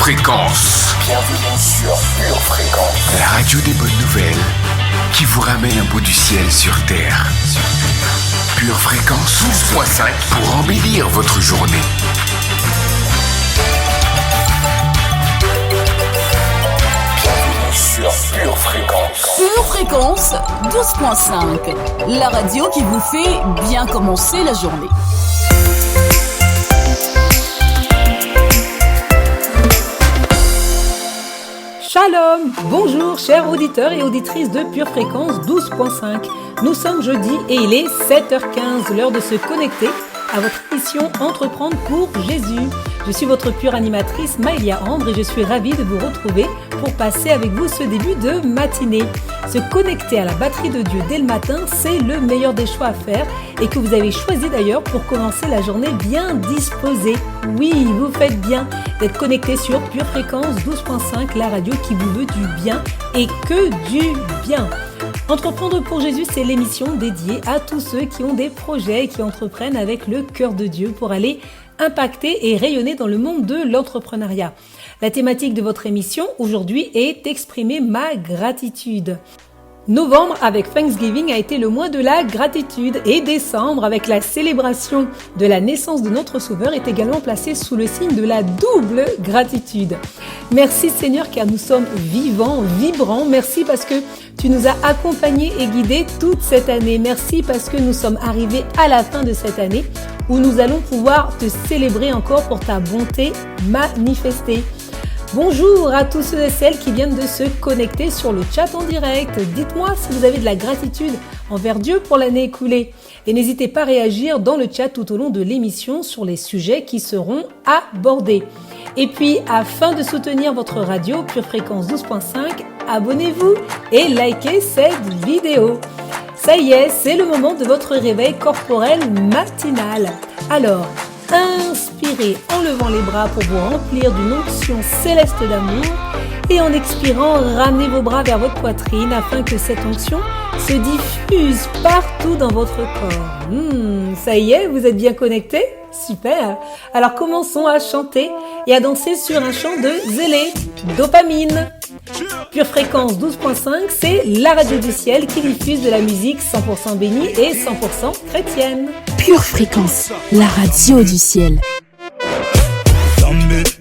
Fréquence. Bienvenue sur Pure Fréquence. La radio des bonnes nouvelles qui vous ramène un bout du ciel sur Terre. Pure Fréquence 12.5 pour embellir votre journée. Bienvenue sur Pure Fréquence. Pure Fréquence 12.5. La radio qui vous fait bien commencer la journée. Shalom, bonjour chers auditeurs et auditrices de Pure Fréquence 12.5. Nous sommes jeudi et il est 7h15, l'heure de se connecter à votre émission Entreprendre pour Jésus. Je suis votre pure animatrice Maëlia Andre et je suis ravie de vous retrouver pour passer avec vous ce début de matinée. Se connecter à la batterie de Dieu dès le matin, c'est le meilleur des choix à faire et que vous avez choisi d'ailleurs pour commencer la journée bien disposé. Oui, vous faites bien d'être connecté sur Pure Fréquence 12.5, la radio qui vous veut du bien et que du bien. Entreprendre pour Jésus, c'est l'émission dédiée à tous ceux qui ont des projets et qui entreprennent avec le cœur de Dieu pour aller impacter et rayonner dans le monde de l'entrepreneuriat. La thématique de votre émission aujourd'hui est exprimer ma gratitude. Novembre avec Thanksgiving a été le mois de la gratitude et décembre avec la célébration de la naissance de notre Sauveur est également placé sous le signe de la double gratitude. Merci Seigneur car nous sommes vivants, vibrants. Merci parce que tu nous as accompagnés et guidés toute cette année. Merci parce que nous sommes arrivés à la fin de cette année où nous allons pouvoir te célébrer encore pour ta bonté manifestée. Bonjour à tous ceux et celles qui viennent de se connecter sur le chat en direct. Dites-moi si vous avez de la gratitude envers Dieu pour l'année écoulée. Et n'hésitez pas à réagir dans le chat tout au long de l'émission sur les sujets qui seront abordés. Et puis, afin de soutenir votre radio Pure Fréquence 12.5, abonnez-vous et likez cette vidéo. Ça y est, c'est le moment de votre réveil corporel matinal. Alors, inspirez en levant les bras pour vous remplir d'une onction céleste d'amour et en expirant, ramenez vos bras vers votre poitrine afin que cette onction se diffuse partout dans votre corps. Ça y est, vous êtes bien connectés ? Super. Alors commençons à chanter et à danser sur un chant de zélé, dopamine. Pure Fréquence 12.5, c'est la radio du ciel qui diffuse de la musique 100% bénie et 100% chrétienne. Pure Fréquence, la radio du ciel.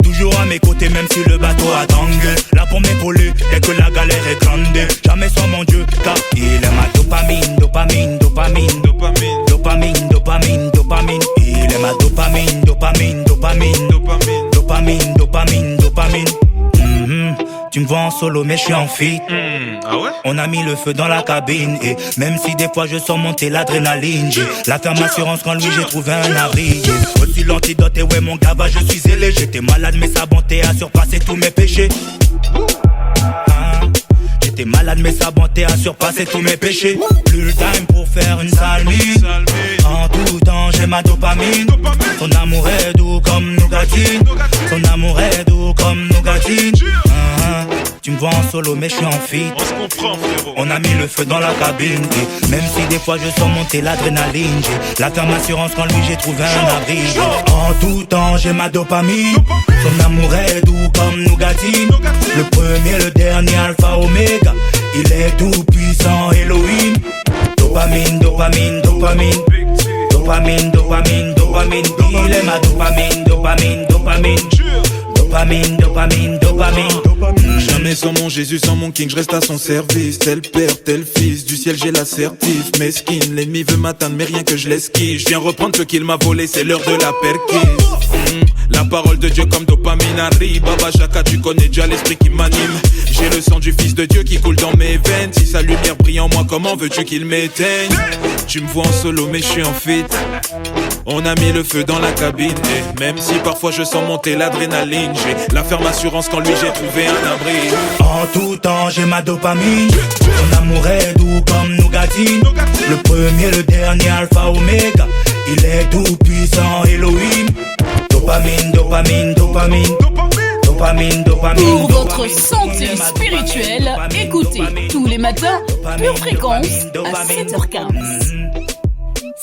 Toujours à mes côtés même si le bateau a tangué. Là pour m'épauler dès que la galère est grande. Jamais sans mon Dieu car il est ma dopamine, dopamine, dopamine, dopamine, dopamine, dopamine, dopamine. Il est ma dopamine, dopamine, dopamine, dopamine, dopamine, dopamine, dopamine. Tu me vois en solo mais je suis en feat. Ah ouais? On a mis le feu dans la cabine. Et même si des fois je sens monter l'adrénaline, j'ai la ferme assurance quand lui j'ai trouvé un abri. Aussi l'antidote et ouais mon gars va je suis zélé. J'étais malade mais sa bonté a surpassé tous mes péchés. J'étais malade mais sa bonté a surpassé tous mes péchés. Plus le time pour faire une sale mine. En tout temps j'ai ma dopamine. Son amour est doux comme nougatine. Son amour est doux comme nougatine. Tu me vois en solo mais je suis en feat. On se comprend frérot. On a mis le feu dans la cabine. Et même si des fois je sens monter l'adrénaline, j'ai la ferme assurance quand lui j'ai trouvé un abri. En tout temps j'ai ma dopamine. Son amour est doux comme nougatine. Le premier, le dernier, alpha, oméga. Il est tout puissant, Elohim. Dopamine, dopamine, dopamine. Dopamine, dopamine, dopamine. Il est ma dopamine, dopamine, dopamine. Dopamine, dopamine, dopamine. Jamais sans mon Jésus, sans mon King, je reste à son service. Tel père, tel fils, du ciel j'ai l'assertif. Mesquine, l'ennemi veut m'atteindre mais rien que je l'esquive. Je viens reprendre ce qu'il m'a volé, c'est l'heure de la perquise. La parole de Dieu comme dopamine arrive. Baba Chaka, tu connais déjà l'esprit qui m'anime. J'ai le sang du fils de Dieu qui coule dans mes veines. Si sa lumière brille en moi, comment veux-tu qu'il m'éteigne? Tu me vois en solo mais je suis en feat. On a mis le feu dans la cabine. Et même si parfois je sens monter l'adrénaline, j'ai la ferme assurance qu'en lui j'ai trouvé un abri. En tout temps j'ai ma dopamine. Son amour est doux comme nougatine. Le premier, le dernier, alpha, oméga. Il est tout puissant, Elohim. Dopamine, dopamine, dopamine. Dopamine, dopamine. Pour votre santé spirituelle, écoutez tous les matins Pure Fréquence à 7h15.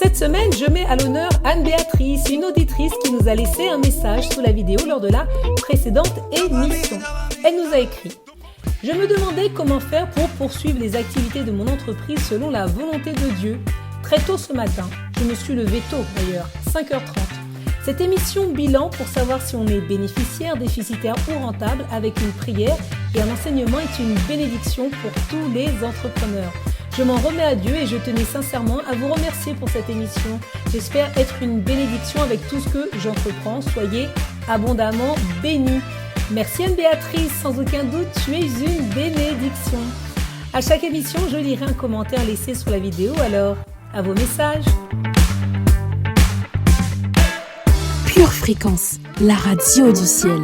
Cette semaine, je mets à l'honneur Anne-Béatrice, une auditrice qui nous a laissé un message sous la vidéo lors de la précédente émission. Elle nous a écrit « Je me demandais comment faire pour poursuivre les activités de mon entreprise selon la volonté de Dieu. Très tôt ce matin, je me suis levée tôt d'ailleurs, 5h30. Cette émission bilan pour savoir si on est bénéficiaire, déficitaire ou rentable avec une prière et un enseignement est une bénédiction pour tous les entrepreneurs. Je m'en remets à Dieu et je tenais sincèrement à vous remercier pour cette émission. J'espère être une bénédiction avec tout ce que j'entreprends. Soyez abondamment bénis. Merci Anne-Béatrice, sans aucun doute, tu es une bénédiction. À chaque émission, je lirai un commentaire laissé sous la vidéo, alors à vos messages. Pure Fréquence, la radio du ciel.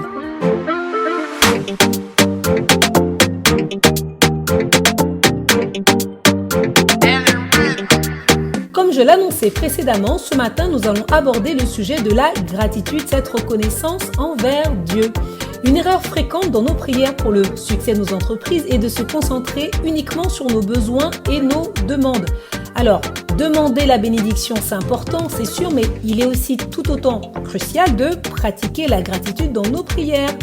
Comme je l'annonçais précédemment, ce matin, nous allons aborder le sujet de la gratitude, cette reconnaissance envers Dieu. Une erreur fréquente dans nos prières pour le succès de nos entreprises est de se concentrer uniquement sur nos besoins et nos demandes. Alors, demander la bénédiction, c'est important, c'est sûr, mais il est aussi tout autant crucial de pratiquer la gratitude dans nos prières.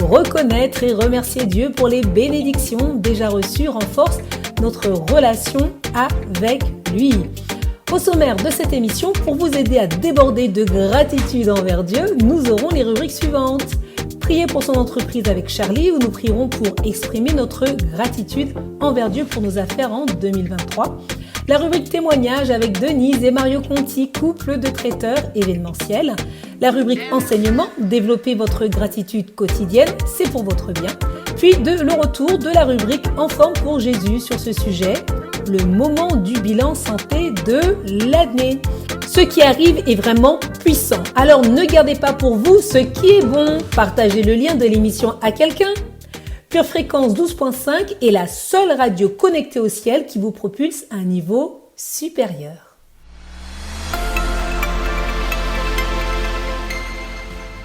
Reconnaître et remercier Dieu pour les bénédictions déjà reçues renforce notre relation avec lui. Au sommaire de cette émission, pour vous aider à déborder de gratitude envers Dieu, nous aurons les rubriques suivantes. Prier pour son entreprise avec Charlie, où nous prierons pour exprimer notre gratitude envers Dieu pour nos affaires en 2023. La rubrique témoignage avec Denise et Mario Conti, couple de traiteurs événementiels. La rubrique enseignement, développer votre gratitude quotidienne, c'est pour votre bien. Puis le retour de la rubrique en forme pour Jésus sur ce sujet, le moment du bilan santé de l'année. Ce qui arrive est vraiment puissant. Alors ne gardez pas pour vous ce qui est bon. Partagez le lien de l'émission à quelqu'un. Pure Fréquence 12.5 est la seule radio connectée au ciel qui vous propulse à un niveau supérieur.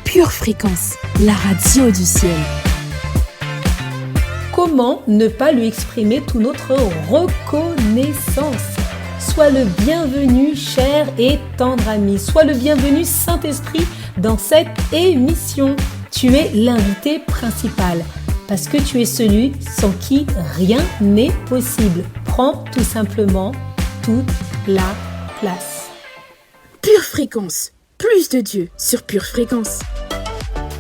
Pure Fréquence, la radio du ciel. Comment ne pas lui exprimer toute notre reconnaissance ? Sois le bienvenu, cher et tendre ami. Sois le bienvenu, Saint-Esprit, dans cette émission. Tu es l'invité principal, parce que tu es celui sans qui rien n'est possible. Prends tout simplement toute la place. Pure Fréquence, plus de Dieu sur Pure Fréquence.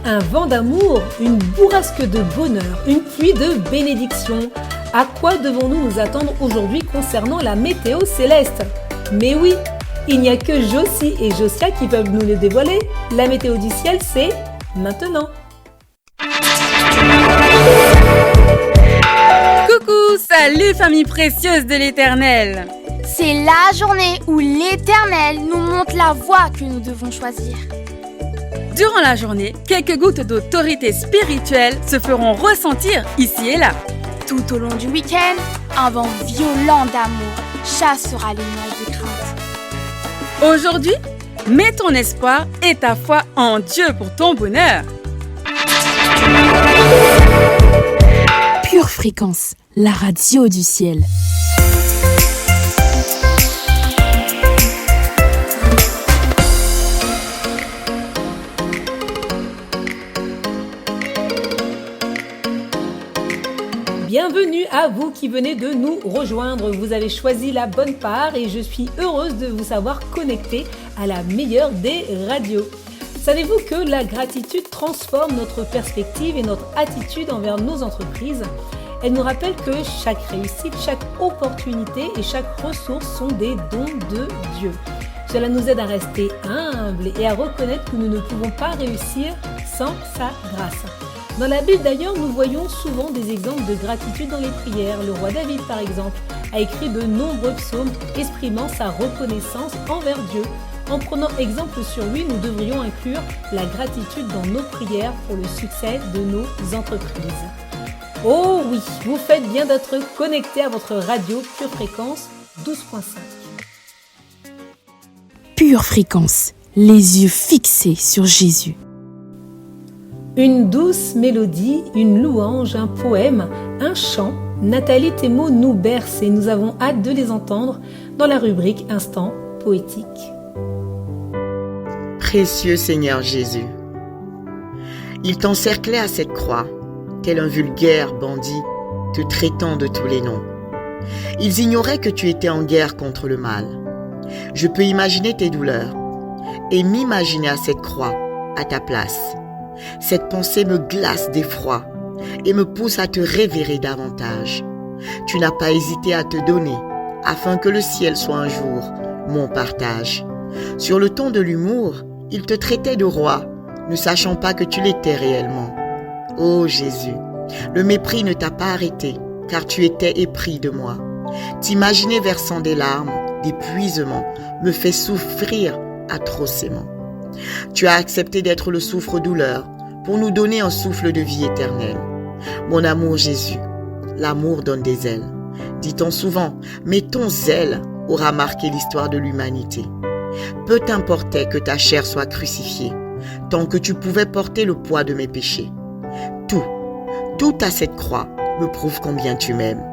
Un vent d'amour, une bourrasque de bonheur, une pluie de bénédiction. À quoi devons-nous nous attendre aujourd'hui concernant la météo céleste ? Mais oui, il n'y a que Josie et Josia qui peuvent nous le dévoiler. La météo du ciel, c'est maintenant. Coucou, salut famille précieuse de l'Éternel. C'est la journée où l'Éternel nous montre la voie que nous devons choisir. Durant la journée, quelques gouttes d'autorité spirituelle se feront ressentir ici et là. Tout au long du week-end, un vent violent d'amour chassera les nuages de crainte. Aujourd'hui, mets ton espoir et ta foi en Dieu pour ton bonheur. Pure Fréquence, la radio du ciel. Bienvenue à vous qui venez de nous rejoindre. Vous avez choisi la bonne part et je suis heureuse de vous savoir connecté à la meilleure des radios. Savez-vous que la gratitude transforme notre perspective et notre attitude envers nos entreprises ? Elle nous rappelle que chaque réussite, chaque opportunité et chaque ressource sont des dons de Dieu. Cela nous aide à rester humbles et à reconnaître que nous ne pouvons pas réussir sans sa grâce. Dans la Bible d'ailleurs, nous voyons souvent des exemples de gratitude dans les prières. Le roi David par exemple a écrit de nombreux psaumes exprimant sa reconnaissance envers Dieu. En prenant exemple sur lui, nous devrions inclure la gratitude dans nos prières pour le succès de nos entreprises. Oh oui, vous faites bien d'être connecté à votre radio Pure Fréquence 12.5. Pure Fréquence, les yeux fixés sur Jésus. Une douce mélodie, une louange, un poème, un chant, Nathalie Thémault nous berce et nous avons hâte de les entendre dans la rubrique Instant poétique. Précieux Seigneur Jésus, il t'encerclait à cette croix, tel un vulgaire bandit, te traitant de tous les noms. Ils ignoraient que tu étais en guerre contre le mal. Je peux imaginer tes douleurs et m'imaginer à cette croix, à ta place. Cette pensée me glace d'effroi et me pousse à te révérer davantage. Tu n'as pas hésité à te donner, afin que le ciel soit un jour mon partage. Sur le ton de l'humour, il te traitait de roi, ne sachant pas que tu l'étais réellement. Ô Jésus, le mépris ne t'a pas arrêté, car tu étais épris de moi. T'imaginer versant des larmes, d'épuisement, me fait souffrir atrocement. Tu as accepté d'être le souffre-douleur pour nous donner un souffle de vie éternelle. Mon amour Jésus, l'amour donne des ailes. Dit-on souvent, mais ton zèle aura marqué l'histoire de l'humanité. Peu t'importait que ta chair soit crucifiée, tant que tu pouvais porter le poids de mes péchés. Tout à cette croix me prouve combien tu m'aimes.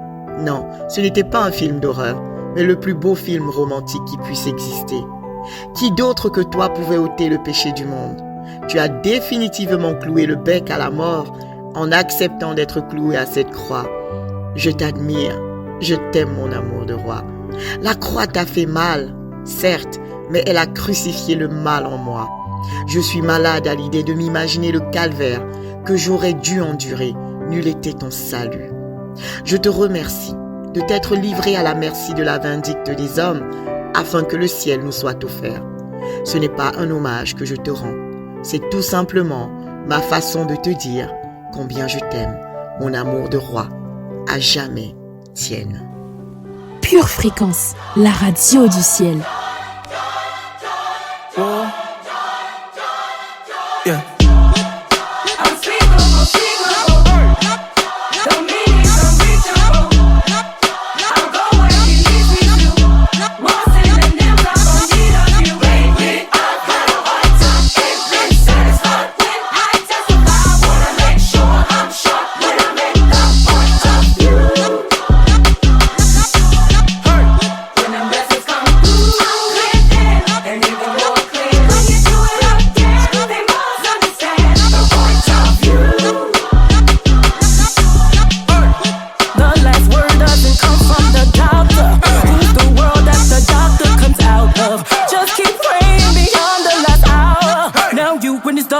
Non, ce n'était pas un film d'horreur, mais le plus beau film romantique qui puisse exister. Qui d'autre que toi pouvait ôter le péché du monde? Tu as définitivement cloué le bec à la mort en acceptant d'être cloué à cette croix. Je t'admire, je t'aime mon amour de roi. La croix t'a fait mal, certes, mais elle a crucifié le mal en moi. Je suis malade à l'idée de m'imaginer le calvaire que j'aurais dû endurer, n'eût été ton salut. Je te remercie de t'être livré à la merci de la vindicte des hommes, afin que le ciel nous soit offert. Ce n'est pas un hommage que je te rends, c'est tout simplement ma façon de te dire combien je t'aime, mon amour de roi, à jamais tienne. Pure Fréquence, la radio du ciel. Yeah.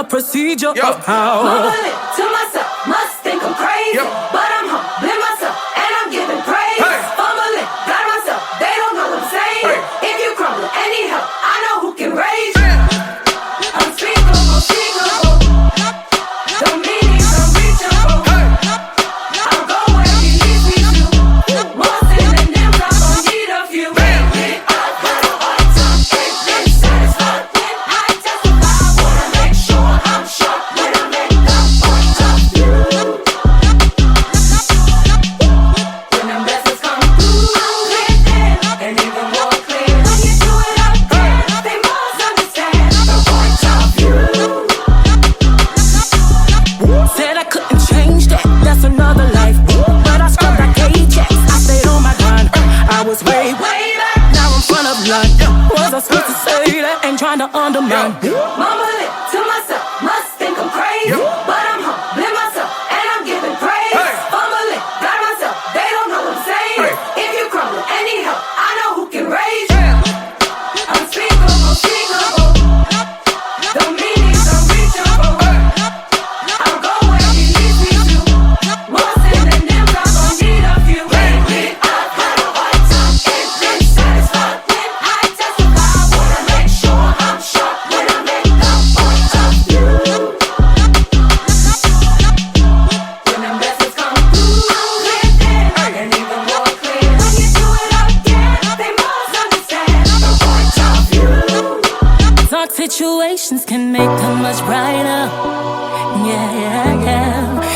Procedure of how Mumble it to myself, must think I'm crazy, but I'm humbling myself and I'm giving praise. Fumble it, got myself, they don't know what I'm saying. If you crumble and need help, I know who can raise you. Unspeakable, unspeakable, the meaning's unreachable. I'll go where he needs me to. More sin than them, I'm gon' need a few. I've had a hard time, ain't been satisfied when I testify. Wanna make sure I'm sharp when I make the point of you. When them blessings come through, I'm living and even more clear. When you do it up there, they must understand the point of view. Said I couldn't change that, that's another life. But I scrubbed like Ajax, I stayed on my grind. I was way back, now I'm front of line. Was I supposed to say that? Ain't trying to undermine. Mumble it to myself, must think I'm crazy, but I'm humbling myself and I'm giving praise. Fumble it, got myself, they don't know what I'm saying. If you crumble and need help, I know who can raise you. Unspeakable, unspeakable, the meaning's unreachable. I'll go where he leads me to. More sin than them, I'm gon' need a few. Lately, I've had a hard time, ain't been satisfied when I testify. Wanna make sure I'm sharp when I make the point of view. When them blessings come through, I'm living and even more clear. When you do it again, they must understand the point of view. Dark situations can make them much brighter. Yeah.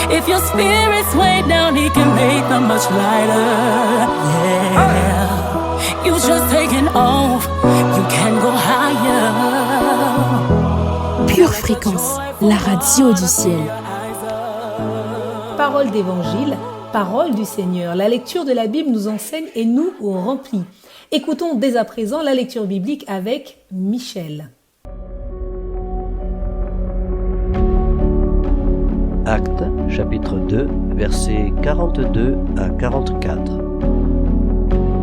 If your spirit's way down, he can make them much lighter. Yeah. You just taking off, you can go higher. Pure Fréquence, la radio du ciel. Parole d'évangile, parole du Seigneur. La lecture de la Bible nous enseigne et nous remplit. Écoutons dès à présent la lecture biblique avec Michel. Actes, chapitre 2, versets 42 à 44.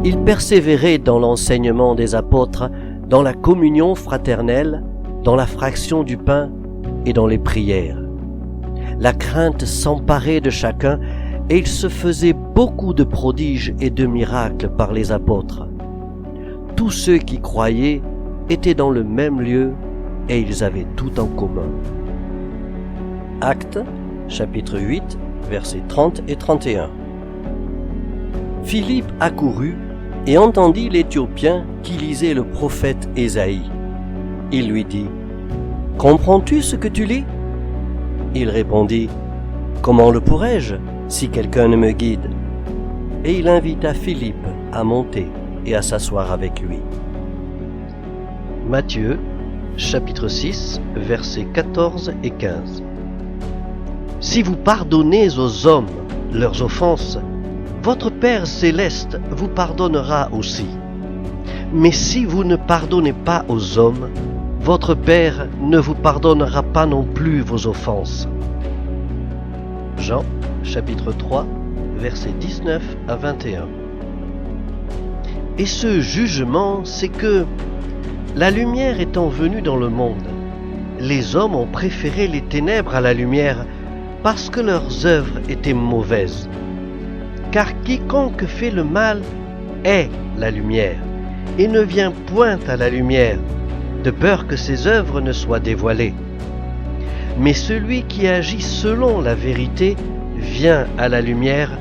Ils persévéraient dans l'enseignement des apôtres, dans la communion fraternelle, dans la fraction du pain et dans les prières. La crainte s'emparait de chacun et il se faisait beaucoup de prodiges et de miracles par les apôtres. Tous ceux qui croyaient étaient dans le même lieu et ils avaient tout en commun. Actes, chapitre 8, versets 30 et 31. Philippe accourut et entendit l'Éthiopien qui lisait le prophète Ésaïe. Il lui dit : « Comprends-tu ce que tu lis ?» Il répondit : « Comment le pourrais-je, si quelqu'un ne me guide ?» Et il invita Philippe à monter et à s'asseoir avec lui. Matthieu, chapitre 6, versets 14 et 15. Si vous pardonnez aux hommes leurs offenses, votre Père céleste vous pardonnera aussi. Mais si vous ne pardonnez pas aux hommes, votre Père ne vous pardonnera pas non plus vos offenses. Jean, chapitre 3, versets 19 à 21. Et ce jugement, c'est que, la lumière étant venue dans le monde, les hommes ont préféré les ténèbres à la lumière parce que leurs œuvres étaient mauvaises. Car quiconque fait le mal est la lumière et ne vient point à la lumière, de peur que ses œuvres ne soient dévoilées. Mais celui qui agit selon la vérité vient à la lumière,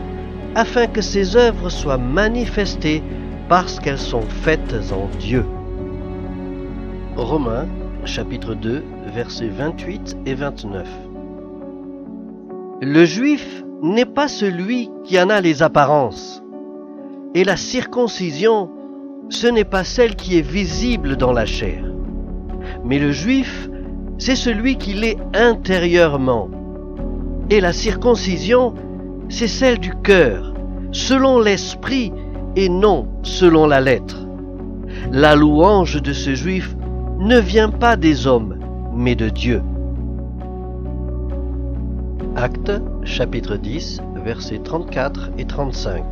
afin que ses œuvres soient manifestées parce qu'elles sont faites en Dieu. Romains, chapitre 2, versets 28 et 29. Le juif n'est pas celui qui en a les apparences, et la circoncision, ce n'est pas celle qui est visible dans la chair. Mais le juif, c'est celui qui l'est intérieurement. Et la circoncision, c'est celle du cœur, selon l'esprit et non selon la lettre. La louange de ce juif ne vient pas des hommes, mais de Dieu. Actes, chapitre 10, versets 34 et 35.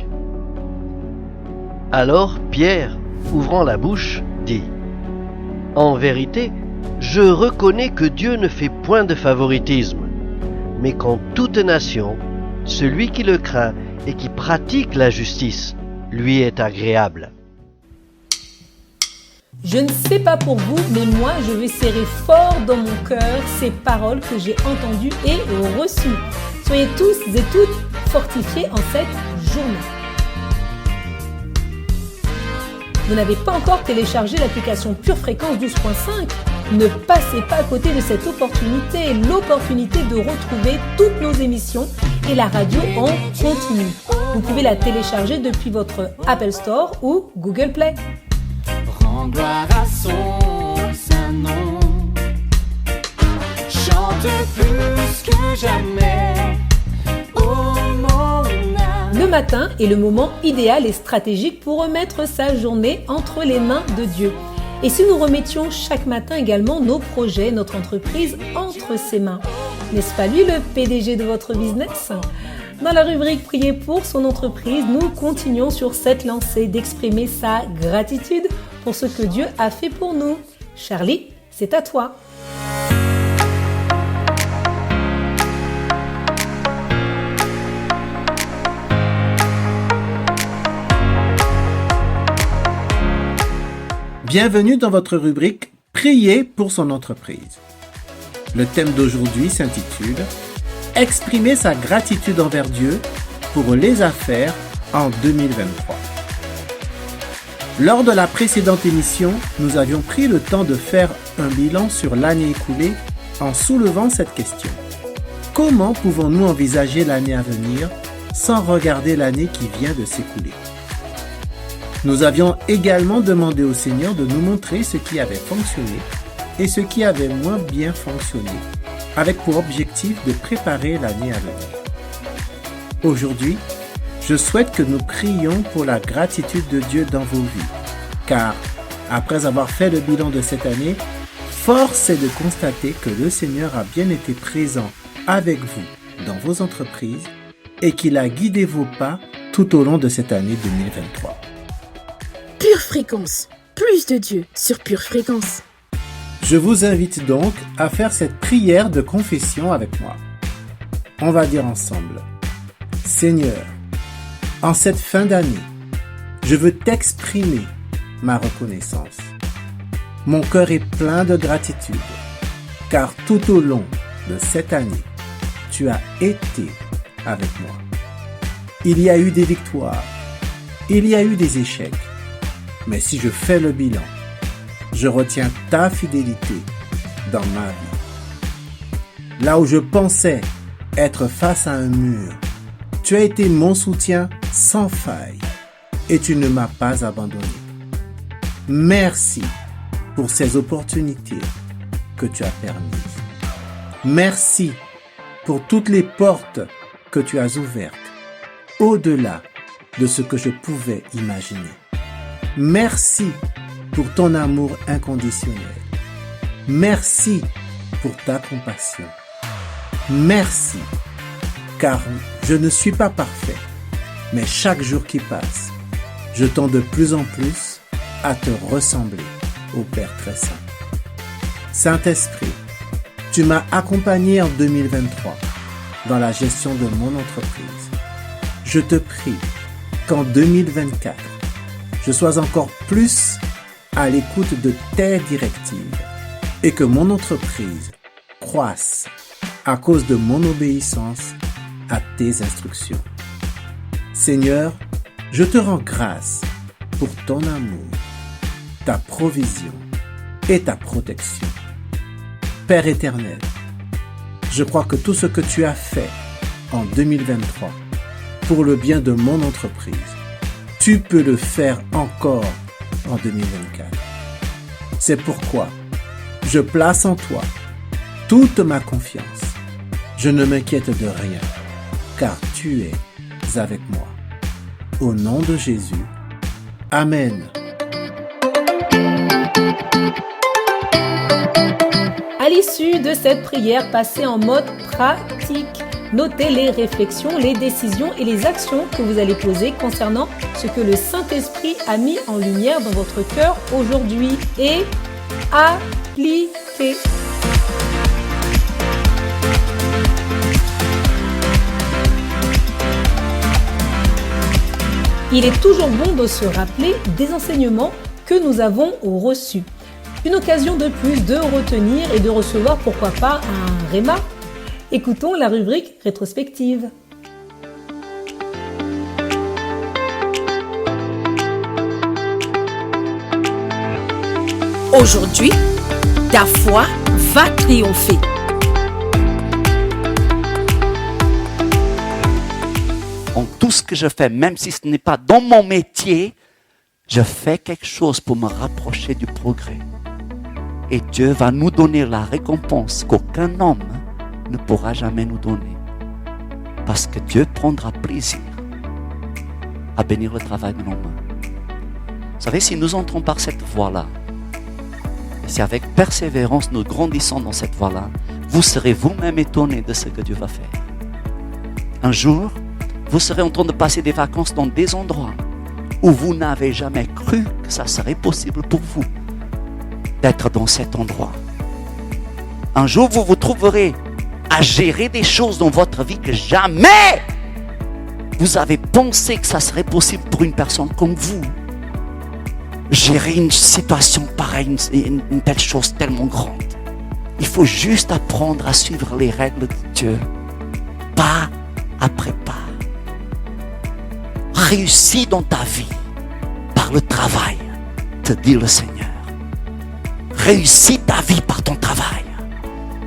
Alors Pierre, ouvrant la bouche, dit : « En vérité, je reconnais que Dieu ne fait point de favoritisme, mais qu'en toute nation, celui qui le craint et qui pratique la justice, lui est agréable. » Je ne sais pas pour vous, mais moi, je vais serrer fort dans mon cœur ces paroles que j'ai entendues et reçues. Soyez tous et toutes fortifiés en cette journée. Vous n'avez pas encore téléchargé l'application Pure Fréquence 12.5 ? Ne passez pas à côté de cette opportunité, l'opportunité de retrouver toutes nos émissions et la radio en continu. Vous pouvez la télécharger depuis votre Apple Store ou Google Play. Rends gloire à son saint nom, chante plus que jamais, oh mon âme. Le matin est le moment idéal et stratégique pour remettre sa journée entre les mains de Dieu. Et si nous remettions chaque matin également nos projets, notre entreprise entre ses mains? N'est-ce pas lui le PDG de votre business? Dans la rubrique Prier pour son entreprise, nous continuons sur cette lancée d'exprimer sa gratitude pour ce que Dieu a fait pour nous. Charlie, c'est à toi. Bienvenue dans votre rubrique « Prier pour son entreprise ». Le thème d'aujourd'hui s'intitule « Exprimer sa gratitude envers Dieu pour les affaires en 2023 ». Lors de la précédente émission, nous avions pris le temps de faire un bilan sur l'année écoulée en soulevant cette question. Comment pouvons-nous envisager l'année à venir sans regarder l'année qui vient de s'écouler ? Nous avions également demandé au Seigneur de nous montrer ce qui avait fonctionné et ce qui avait moins bien fonctionné, avec pour objectif de préparer l'année à venir. Aujourd'hui, je souhaite que nous prions pour la gratitude de Dieu dans vos vies, Car, après avoir fait le bilan de cette année, force est de constater que le Seigneur a bien été présent avec vous dans vos entreprises et qu'il a guidé vos pas tout au long de cette année 2023. Pure Fréquence, plus de Dieu sur Pure Fréquence. Je vous invite donc à faire cette prière de confession avec moi. On va dire ensemble: Seigneur, en cette fin d'année, je veux t'exprimer ma reconnaissance. Mon cœur est plein de gratitude, car tout au long de cette année, tu as été avec moi. Il y a eu des victoires, il y a eu des échecs, mais si je fais le bilan, je retiens ta fidélité dans ma vie. Là où je pensais être face à un mur, tu as été mon soutien sans faille et tu ne m'as pas abandonné. Merci pour ces opportunités que tu as permises. Merci pour toutes les portes que tu as ouvertes, au-delà de ce que je pouvais imaginer. Merci pour ton amour inconditionnel. Merci pour ta compassion. Merci, car je ne suis pas parfait, mais chaque jour qui passe, je tends de plus en plus à te ressembler au Père très saint. Saint-Esprit, tu m'as accompagné en 2023 dans la gestion de mon entreprise. Je te prie qu'en 2024, je sois encore plus à l'écoute de tes directives et que mon entreprise croisse à cause de mon obéissance à tes instructions. Seigneur, je te rends grâce pour ton amour, ta provision et ta protection. Père éternel, je crois que tout ce que tu as fait en 2023 pour le bien de mon entreprise, tu peux le faire encore en 2024. C'est pourquoi je place en toi toute ma confiance. Je ne m'inquiète de rien, car tu es avec moi. Au nom de Jésus, Amen. À l'issue de cette prière, passez en mode pratique. Notez les réflexions, les décisions et les actions que vous allez poser concernant ce que le Saint-Esprit a mis en lumière dans votre cœur aujourd'hui et appliquez. Il est toujours bon de se rappeler des enseignements que nous avons reçus. Une occasion de plus de retenir et de recevoir, pourquoi pas, un réma. Écoutons la rubrique rétrospective. Aujourd'hui, ta foi va triompher. En tout ce que je fais, même si ce n'est pas dans mon métier, je fais quelque chose pour me rapprocher du progrès. Et Dieu va nous donner la récompense qu'aucun homme ne pourra jamais nous donner. Parce que Dieu prendra plaisir à bénir le travail de nos mains. Vous savez, si nous entrons par cette voie-là, et si avec persévérance nous grandissons dans cette voie-là, vous serez vous-même étonnés de ce que Dieu va faire. Un jour, vous serez en train de passer des vacances dans des endroits où vous n'avez jamais cru que ça serait possible pour vous d'être dans cet endroit. Un jour, vous vous trouverez à gérer des choses dans votre vie que jamais vous avez pensé que ça serait possible pour une personne comme vous. Gérer une situation pareille, une telle chose tellement grande. Il faut juste apprendre à suivre les règles de Dieu, pas après pas. Réussis dans ta vie par le travail, te dit le Seigneur. Réussis ta vie par ton travail.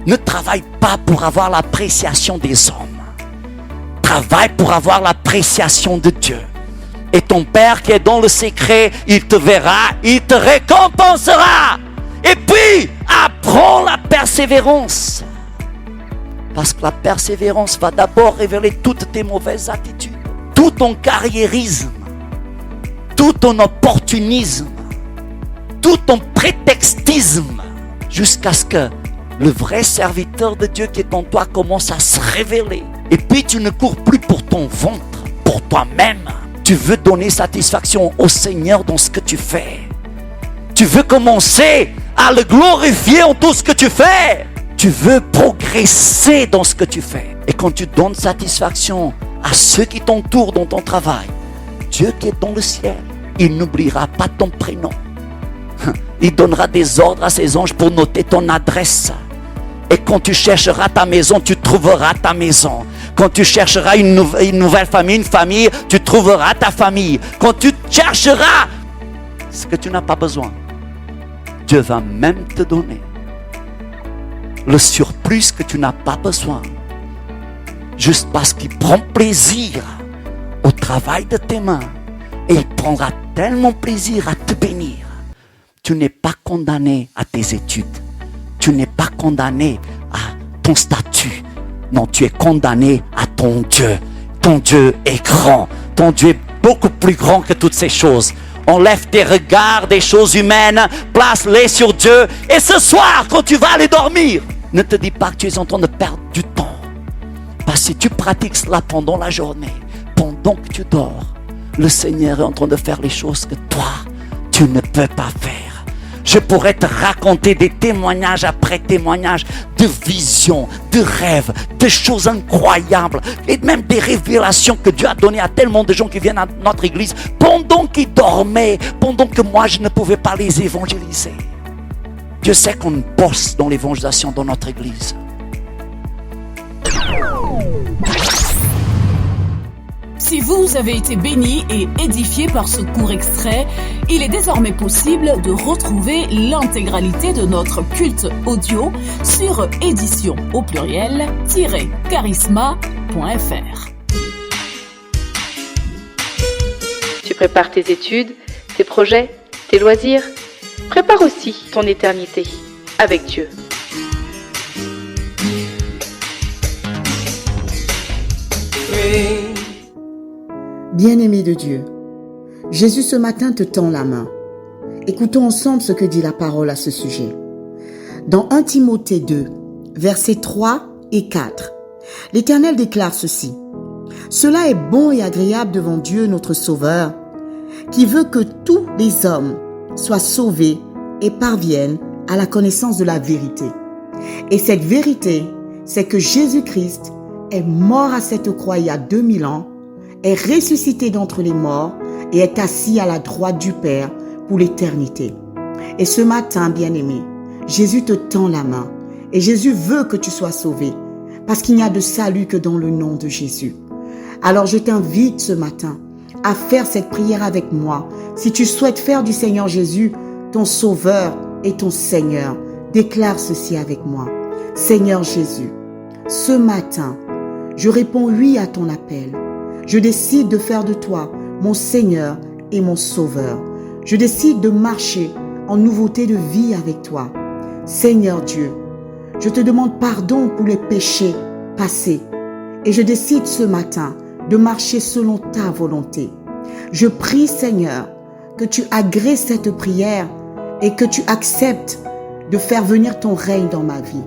Ne travaille pas pour avoir l'appréciation des hommes. Travaille pour avoir l'appréciation de Dieu. Et ton Père qui est dans le secret, il te verra, il te récompensera. Et puis, apprends la persévérance. Parce que la persévérance va d'abord révéler toutes tes mauvaises attitudes. Tout ton carriérisme. Tout ton opportunisme. tout ton prétextisme jusqu'à ce que le vrai serviteur de Dieu qui est en toi commence à se révéler. Et puis tu ne cours plus pour ton ventre, pour toi-même. Tu veux donner satisfaction au Seigneur dans ce que tu fais. Tu veux commencer à le glorifier en tout ce que tu fais. Tu veux progresser dans ce que tu fais. Et quand tu donnes satisfaction à ceux qui t'entourent dans ton travail, Dieu qui est dans le ciel, il n'oubliera pas ton prénom. Il donnera des ordres à ses anges pour noter ton adresse. Et quand tu chercheras ta maison, tu trouveras ta maison. Quand tu chercheras une nouvelle famille, une famille, tu trouveras ta famille. Quand tu chercheras ce que tu n'as pas besoin, Dieu va même te donner le surplus que tu n'as pas besoin. Juste parce qu'il prend plaisir au travail de tes mains. Et il prendra tellement plaisir à te bénir. Tu n'es pas condamné à tes études. Tu n'es pas condamné à ton statut. Non, tu es condamné à ton Dieu. Ton Dieu est grand. Ton Dieu est beaucoup plus grand que toutes ces choses. Enlève tes regards des choses humaines, place-les sur Dieu. Et ce soir, quand tu vas aller dormir, ne te dis pas que tu es en train de perdre du temps. Parce que si tu pratiques cela pendant la journée, pendant que tu dors, le Seigneur est en train de faire les choses que toi, tu ne peux pas faire. Je pourrais te raconter des témoignages après témoignages de visions, de rêves, de choses incroyables et même des révélations que Dieu a données à tellement de gens qui viennent à notre église pendant qu'ils dormaient, pendant que moi je ne pouvais pas les évangéliser. Dieu sait qu'on bosse dans l'évangélisation dans notre église. Si vous avez été béni et édifié par ce court extrait, il est désormais possible de retrouver l'intégralité de notre culte audio sur édition au pluriel-charisma.fr. Tu prépares tes études, tes projets, tes loisirs. Prépare aussi ton éternité avec Dieu. Bien-aimé de Dieu, Jésus ce matin te tend la main. Écoutons ensemble ce que dit la parole à ce sujet. Dans 1 Timothée 2, versets 3 et 4, l'Éternel déclare ceci. « Cela est bon et agréable devant Dieu notre Sauveur, qui veut que tous les hommes soient sauvés et parviennent à la connaissance de la vérité. Et cette vérité, c'est que Jésus-Christ est mort à cette croix il y a 2000 ans, est ressuscité d'entre les morts et est assis à la droite du Père pour l'éternité. Et ce matin, bien-aimé, Jésus te tend la main et Jésus veut que tu sois sauvé parce qu'il n'y a de salut que dans le nom de Jésus. Alors je t'invite ce matin à faire cette prière avec moi. Si tu souhaites faire du Seigneur Jésus ton Sauveur et ton Seigneur, déclare ceci avec moi. Seigneur Jésus, ce matin, je réponds oui à ton appel. Je décide de faire de toi mon Seigneur et mon Sauveur. Je décide de marcher en nouveauté de vie avec toi. Seigneur Dieu, je te demande pardon pour les péchés passés et je décide ce matin de marcher selon ta volonté. Je prie, Seigneur, que tu agrées cette prière et que tu acceptes de faire venir ton règne dans ma vie.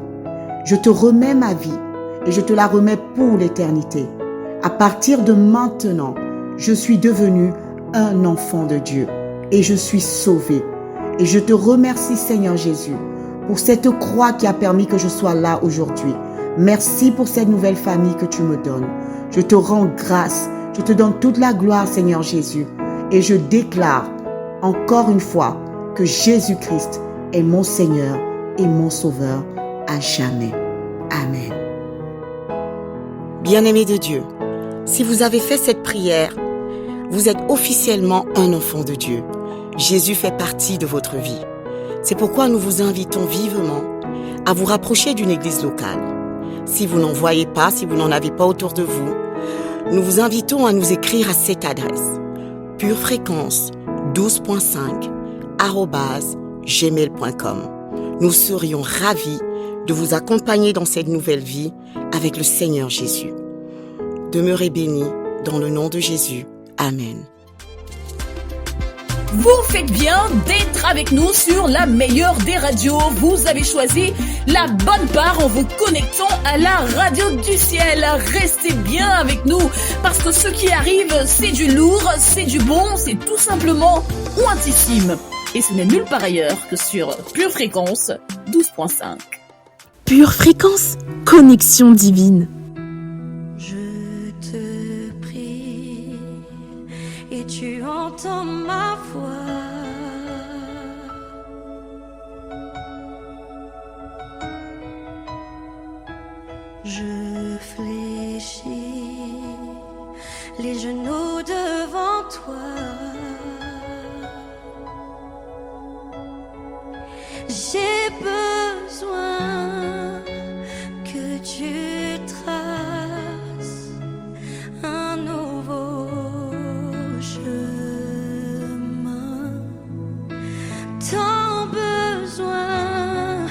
Je te remets ma vie et je te la remets pour l'éternité. À partir de maintenant, je suis devenu un enfant de Dieu et je suis sauvé. Et je te remercie, Seigneur Jésus, pour cette croix qui a permis que je sois là aujourd'hui. Merci pour cette nouvelle famille que tu me donnes. Je te rends grâce. Je te donne toute la gloire, Seigneur Jésus. Et je déclare encore une fois que Jésus-Christ est mon Seigneur et mon Sauveur à jamais. Amen. Bien-aimés de Dieu, si vous avez fait cette prière, vous êtes officiellement un enfant de Dieu. Jésus fait partie de votre vie. C'est pourquoi nous vous invitons vivement à vous rapprocher d'une église locale. Si vous n'en voyez pas, si vous n'en avez pas autour de vous, nous vous invitons à nous écrire à cette adresse purefréquence12.5@gmail.com. Nous serions ravis de vous accompagner dans cette nouvelle vie avec le Seigneur Jésus. Demeurez bénis dans le nom de Jésus. Amen. Vous faites bien d'être avec nous sur la meilleure des radios. Vous avez choisi la bonne part en vous connectant à la radio du ciel. Restez bien avec nous parce que ce qui arrive, c'est du lourd, c'est du bon, c'est tout simplement ointissime. Et ce n'est nulle part ailleurs que sur Pure Fréquence 12.5. Pure Fréquence, connexion divine. Et tu entends ma voix. Je fléchis les genoux devant toi. J'ai besoin que tu traces un nouveau chemin. Tant besoin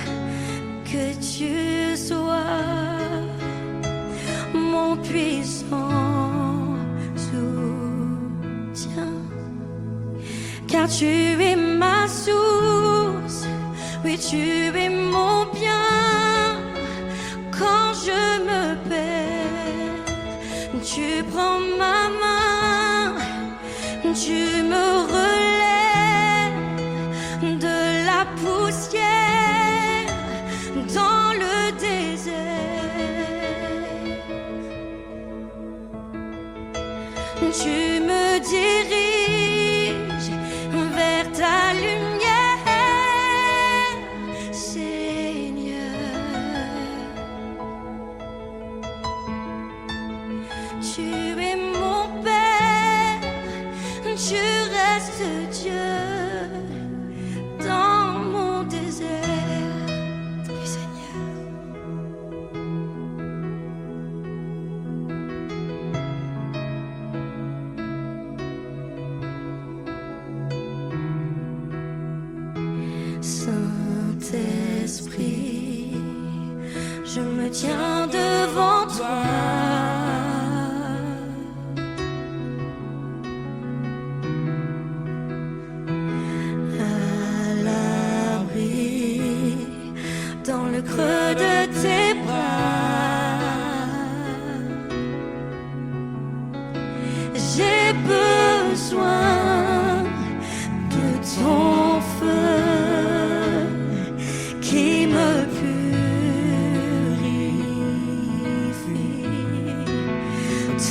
que tu sois mon puissant soutien, car tu es ma source, oui tu es mon bien. Quand je me perds, tu prends ma main, tu me relèves de la poussière dans le désert. Tu me diriges vers ta lumière, Seigneur. Tu es mon Père, tu restes Dieu dans mon désert, oui Seigneur. Saint-Esprit, je me tiens devant toi. Dans le creux de tes bras, j'ai besoin de ton feu qui me purifie.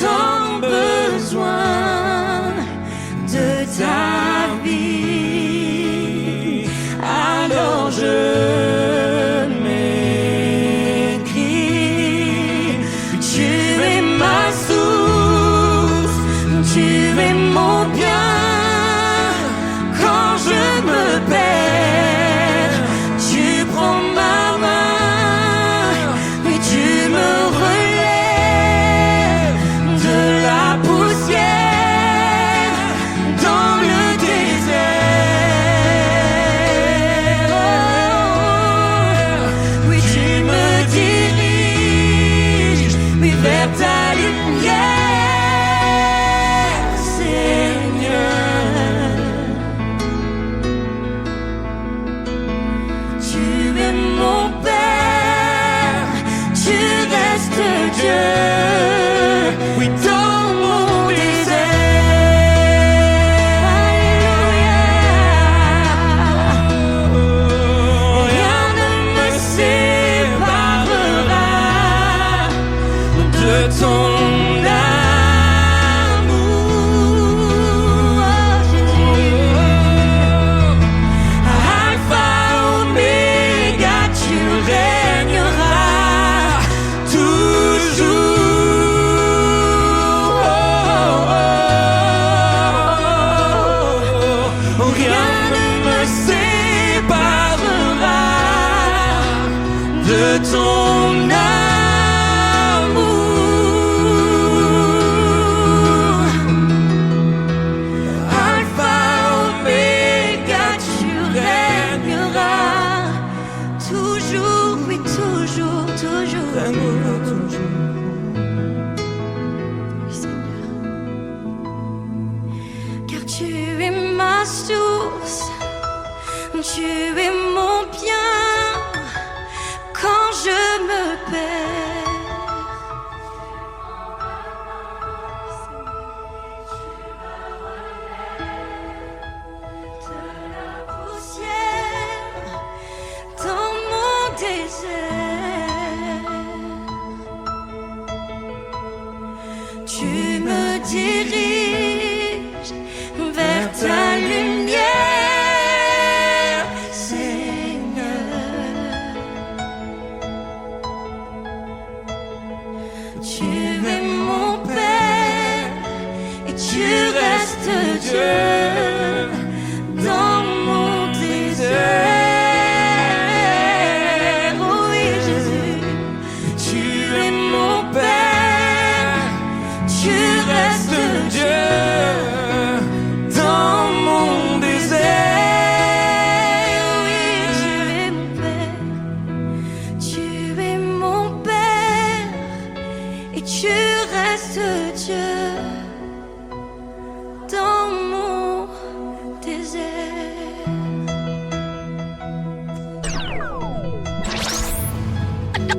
Tant besoin de ta vie, alors je Car tu es ma source. Tu es mon bien quand je me perds. De la poussière dans mon désert, tu me diriges vers ta lumière. Tu es mon Père et tu restes Dieu dans mon désert. Oh oui, Jésus, tu es mon Père, tu restes Dieu dans mon désert. Oui, tu es mon Père, tu es mon Père. Et tu restes Dieu dans mon désert.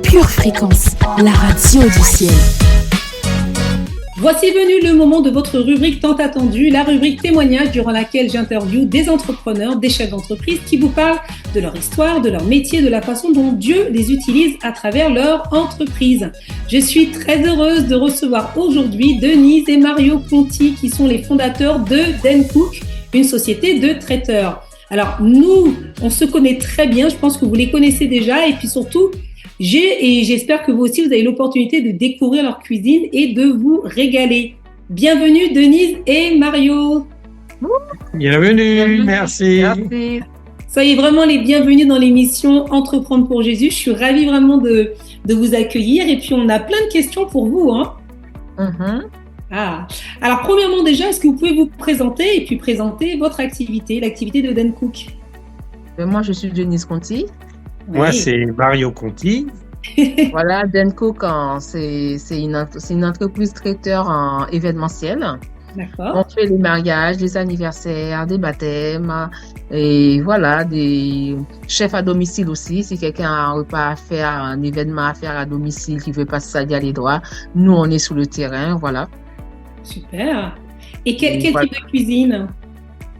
Pure Fréquence, la radio du ciel. Voici venu le moment de votre rubrique tant attendue, la rubrique témoignage durant laquelle j'interviewe des entrepreneurs, des chefs d'entreprise qui vous parlent de leur histoire, de leur métier, de la façon dont Dieu les utilise à travers leur entreprise. Je suis très heureuse de recevoir aujourd'hui Denise et Mario Conti qui sont les fondateurs de Dencook, une société de traiteurs. Alors nous, on se connaît très bien, je pense que vous les connaissez déjà et puis surtout, j'espère que vous aussi, vous avez l'opportunité de découvrir leur cuisine et de vous régaler. Bienvenue Denise et Mario. Bienvenue, merci. Soyez vraiment les bienvenus dans l'émission Entreprendre pour Jésus. Je suis ravie vraiment de vous accueillir et puis on a plein de questions pour vous. Alors premièrement déjà, est-ce que vous pouvez vous présenter et puis présenter votre activité, l'activité de Dencook? Moi, je suis Denise Conti. Moi, c'est Mario Conti. Voilà, Dencook, c'est une entreprise traiteur en événementiel. D'accord. On fait les mariages, les anniversaires, des baptêmes, et voilà, des chefs à domicile aussi. Si quelqu'un a un repas à faire, un événement à faire à domicile, qui veut passer ça d'aller droit, nous, on est sur le terrain, voilà. Super. Et quel type de cuisine?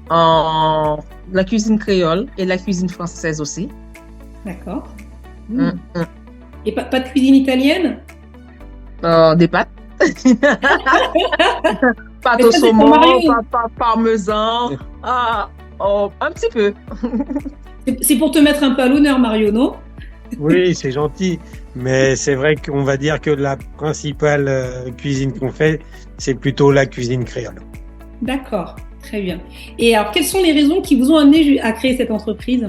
La cuisine créole et la cuisine française aussi. D'accord. Et pas de cuisine italienne? Des pâtes. Pâtes au saumon, pâtes parmesan. Un petit peu. C'est pour te mettre un peu à l'honneur, Mario, non? Oui, c'est gentil. Mais c'est vrai qu'on va dire que la principale cuisine qu'on fait, c'est plutôt la cuisine créole. D'accord, très bien. Et alors, quelles sont les raisons qui vous ont amené à créer cette entreprise?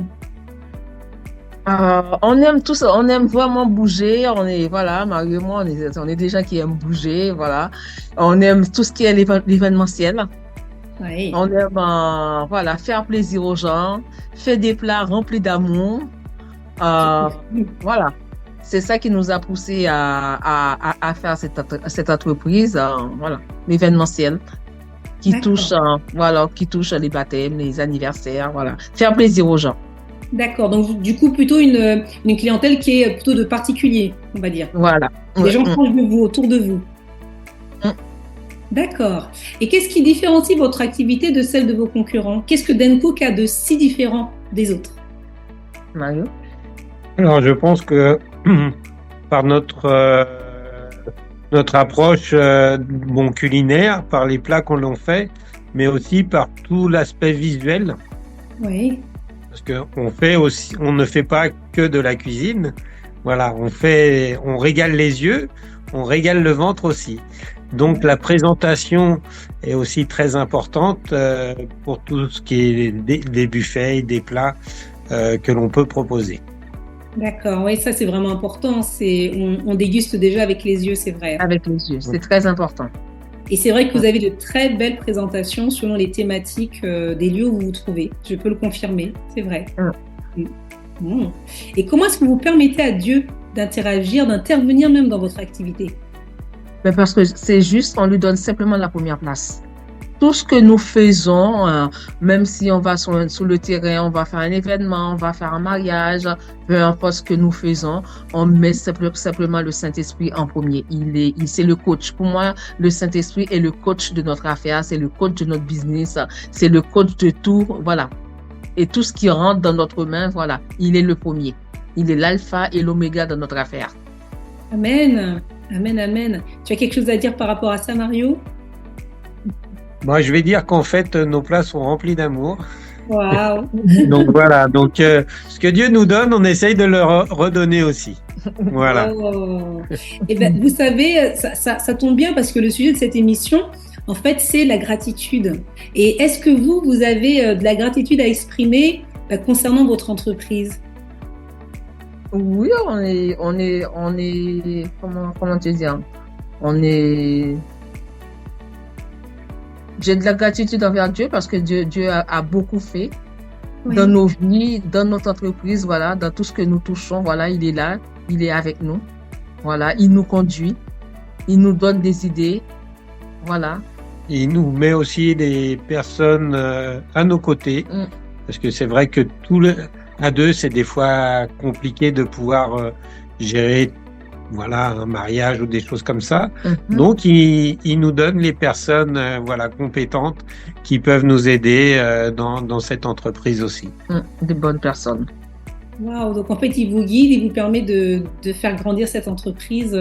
On aime tout ça, on aime vraiment bouger. Mario et moi, on est des gens qui aiment bouger, voilà. On aime tout ce qui est l'événementiel. Oui. On aime, faire plaisir aux gens, faire des plats remplis d'amour. Voilà. C'est ça qui nous a poussé à faire cette entreprise, l'événementiel, qui touche les baptêmes, les anniversaires, voilà. Faire plaisir aux gens. D'accord, donc du coup plutôt une clientèle qui est plutôt de particuliers, on va dire. Voilà. Les gens proches de vous, autour de vous. D'accord. Et qu'est-ce qui différencie votre activité de celle de vos concurrents? Qu'est-ce que Dencook a de si différent des autres? Mario? Alors je pense que par notre approche culinaire, par les plats qu'on en fait, mais aussi par tout l'aspect visuel. Oui. Parce qu'on ne fait pas que de la cuisine. Voilà, on régale les yeux, on régale le ventre aussi. Donc la présentation est aussi très importante pour tout ce qui est des buffets, des plats que l'on peut proposer. D'accord, oui, ça c'est vraiment important. On déguste déjà avec les yeux, c'est vrai. Avec les yeux, c'est très important. Et c'est vrai que vous avez de très belles présentations selon les thématiques des lieux où vous vous trouvez. Je peux le confirmer, c'est vrai. Et comment est-ce que vous permettez à Dieu d'interagir, d'intervenir même dans votre activité? Parce que c'est juste, on lui donne simplement la première place. tout ce que nous faisons, même si on va sur le terrain, on va faire un événement, on va faire un mariage, peu importe ce que nous faisons, on met simplement le Saint-Esprit en premier. C'est le coach. Pour moi, le Saint-Esprit est le coach de notre affaire, c'est le coach de notre business, c'est le coach de tout, voilà. Et tout ce qui rentre dans notre main, voilà, il est le premier. Il est l'alpha et l'oméga de notre affaire. Amen. Amen, amen. Tu as quelque chose à dire par rapport à ça, Mario? Moi, je vais dire qu'en fait, nos plats sont remplis d'amour. Waouh. Donc voilà, ce que Dieu nous donne, on essaye de le redonner aussi. Voilà. Oh. Et ben, vous savez, ça tombe bien parce que le sujet de cette émission, en fait, c'est la gratitude. Et est-ce que vous avez de la gratitude à exprimer concernant votre entreprise? Oui, on est, comment te dire? J'ai de la gratitude envers Dieu parce que Dieu a beaucoup fait dans nos vies, dans notre entreprise, voilà, dans tout ce que nous touchons, voilà, il est là, il est avec nous, voilà, il nous conduit, il nous donne des idées, voilà. Il nous met aussi des personnes à nos côtés, parce que c'est vrai que à deux, c'est des fois compliqué de pouvoir gérer, voilà, un mariage ou des choses comme ça. Donc, il nous donne les personnes, voilà, compétentes qui peuvent nous aider dans cette entreprise aussi. Des bonnes personnes. Waouh, donc en fait, il vous guide, il vous permet de faire grandir cette entreprise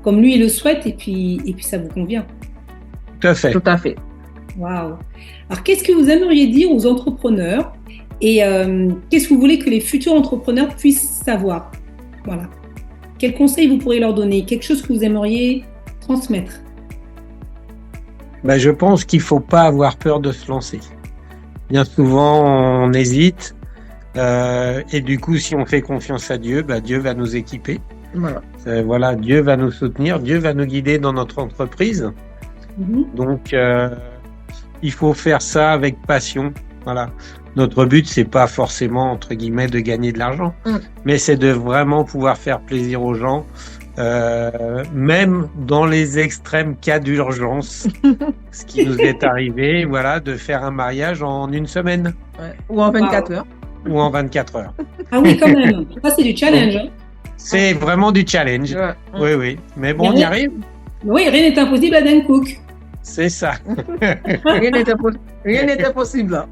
comme lui il le souhaite et puis ça vous convient. Tout à fait. Tout à fait. Waouh. Alors, qu'est-ce que vous aimeriez dire aux entrepreneurs et qu'est-ce que vous voulez que les futurs entrepreneurs puissent savoir? Voilà. Quels conseils vous pourriez leur donner? Quelque chose que vous aimeriez transmettre? Ben, je pense qu'il ne faut pas avoir peur de se lancer. Bien souvent, on hésite. Et du coup, si on fait confiance à Dieu, ben, Dieu va nous équiper. Voilà. Voilà, Dieu va nous soutenir. Dieu va nous guider dans notre entreprise. Donc, il faut faire ça avec passion. Voilà. Notre but, c'est pas forcément, entre guillemets, de gagner de l'argent, mais c'est de vraiment pouvoir faire plaisir aux gens, même dans les extrêmes cas d'urgence, ce qui nous est arrivé, voilà, de faire un mariage en une semaine. Ouais. Ou en 24 heures. Ou en 24 heures. Ah oui, quand même. Ça, c'est du challenge. Hein. C'est vraiment du challenge. Ouais. Oui. Mais bon, on y arrive. Oui, rien n'est impossible à Dan Cook. C'est ça. Rien n'était possible.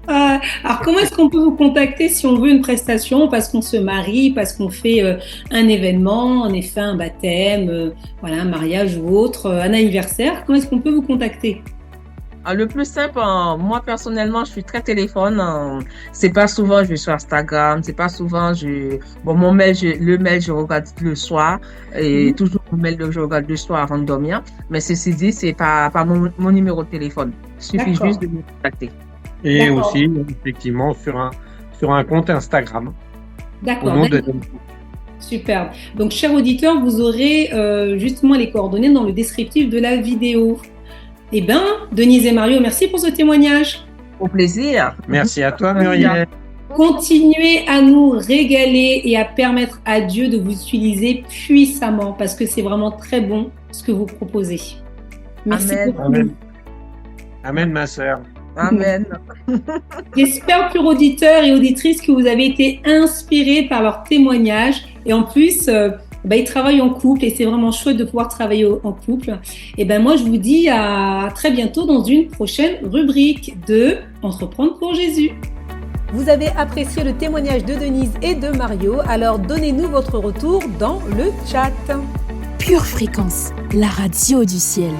Alors, comment est-ce qu'on peut vous contacter si on veut une prestation, parce qu'on se marie, parce qu'on fait un événement, en effet, un baptême, voilà, un mariage ou autre, un anniversaire? Comment est-ce qu'on peut vous contacter? Le plus simple, moi personnellement, je suis très téléphone. C'est pas souvent je vais sur Instagram, c'est pas souvent mon mail, le mail je regarde le soir et toujours mon mail je regarde le soir avant de dormir. Mais ceci dit, c'est pas mon numéro de téléphone. Il suffit juste de me contacter. Et aussi effectivement sur un compte Instagram. D'accord. Superbe. Donc, chers auditeurs, vous aurez justement les coordonnées dans le descriptif de la vidéo. Eh bien, Denise et Mario, merci pour ce témoignage. Au plaisir. Merci à toi, Muriel. Continuez à nous régaler et à permettre à Dieu de vous utiliser puissamment parce que c'est vraiment très bon ce que vous proposez. Merci beaucoup. Amen. Amen, ma sœur. Amen. J'espère, purs auditeurs et auditrices, que vous avez été inspirés par leur témoignage. Et en plus, ils travaillent en couple et c'est vraiment chouette de pouvoir travailler en couple. Et moi, je vous dis à très bientôt dans une prochaine rubrique de Entreprendre pour Jésus. Vous avez apprécié le témoignage de Denise et de Mario, alors donnez-nous votre retour dans le chat. Pure Fréquence, la radio du ciel.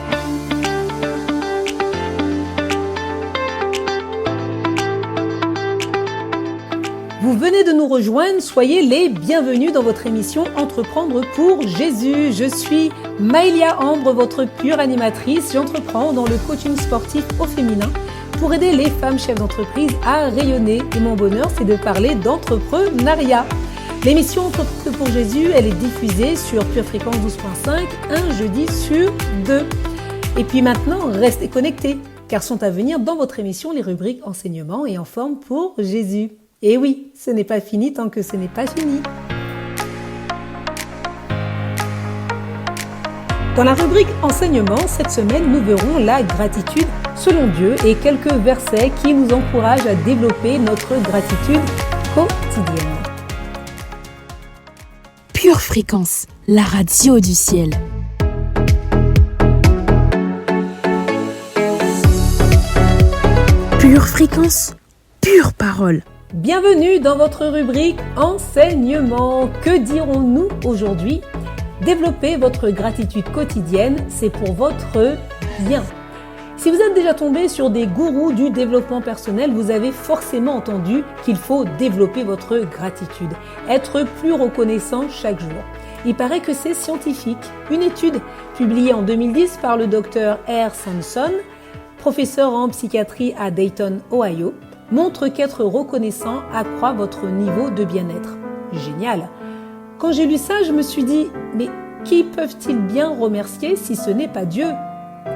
Vous venez de nous rejoindre, soyez les bienvenus dans votre émission Entreprendre pour Jésus. Je suis Maëlia Ambre, votre pure animatrice. J'entreprends dans le coaching sportif au féminin pour aider les femmes chefs d'entreprise à rayonner. Et mon bonheur, c'est de parler d'entrepreneuriat. L'émission Entreprendre pour Jésus, elle est diffusée sur Pure Fréquence 12.5, un jeudi sur 2. Et puis maintenant, restez connectés, car sont à venir dans votre émission les rubriques enseignement et en forme pour Jésus. Et oui, ce n'est pas fini tant que ce n'est pas fini. Dans la rubrique enseignement, cette semaine, nous verrons la gratitude selon Dieu et quelques versets qui nous encouragent à développer notre gratitude quotidienne. Pure Fréquence, la radio du ciel. Pure Fréquence, pure parole. Bienvenue dans votre rubrique Enseignement. Que dirons-nous aujourd'hui ? Développer votre gratitude quotidienne, c'est pour votre bien. Si vous êtes déjà tombé sur des gourous du développement personnel, vous avez forcément entendu qu'il faut développer votre gratitude, être plus reconnaissant chaque jour. Il paraît que c'est scientifique. Une étude publiée en 2010 par le docteur R. Sanson, professeur en psychiatrie à Dayton, Ohio, montre qu'être reconnaissant accroît votre niveau de bien-être. Génial! Quand j'ai lu ça, je me suis dit, mais qui peuvent-ils bien remercier si ce n'est pas Dieu ?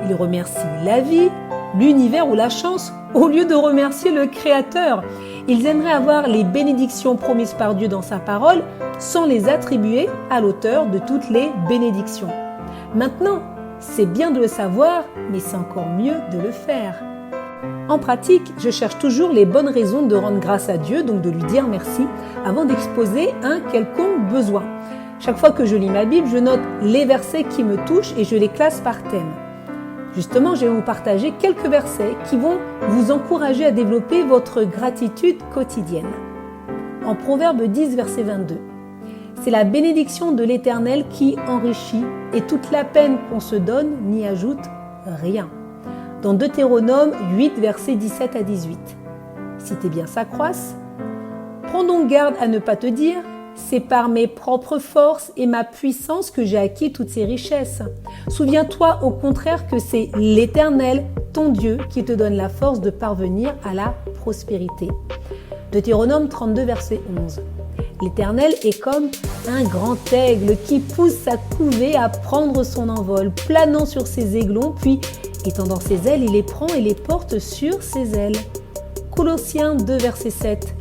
Ils remercient la vie, l'univers ou la chance, au lieu de remercier le Créateur. Ils aimeraient avoir les bénédictions promises par Dieu dans sa parole, sans les attribuer à l'auteur de toutes les bénédictions. Maintenant, c'est bien de le savoir, mais c'est encore mieux de le faire. En pratique, je cherche toujours les bonnes raisons de rendre grâce à Dieu, donc de lui dire merci, avant d'exposer un quelconque besoin. Chaque fois que je lis ma Bible, je note les versets qui me touchent et je les classe par thème. Justement, je vais vous partager quelques versets qui vont vous encourager à développer votre gratitude quotidienne. En Proverbe 10, verset 22, c'est la bénédiction de l'Éternel qui enrichit et toute la peine qu'on se donne n'y ajoute rien. Dans Deutéronome 8, versets 17 à 18. Si tes biens s'accroissent, prends donc garde à ne pas te dire « C'est par mes propres forces et ma puissance que j'ai acquis toutes ces richesses. » Souviens-toi au contraire que c'est l'Éternel, ton Dieu, qui te donne la force de parvenir à la prospérité. Deutéronome 32, verset 11. L'Éternel est comme un grand aigle qui pousse sa couvée à prendre son envol, planant sur ses aiglons, puis étendant ses ailes, il les prend et les porte sur ses ailes. Colossiens 2, verset 7.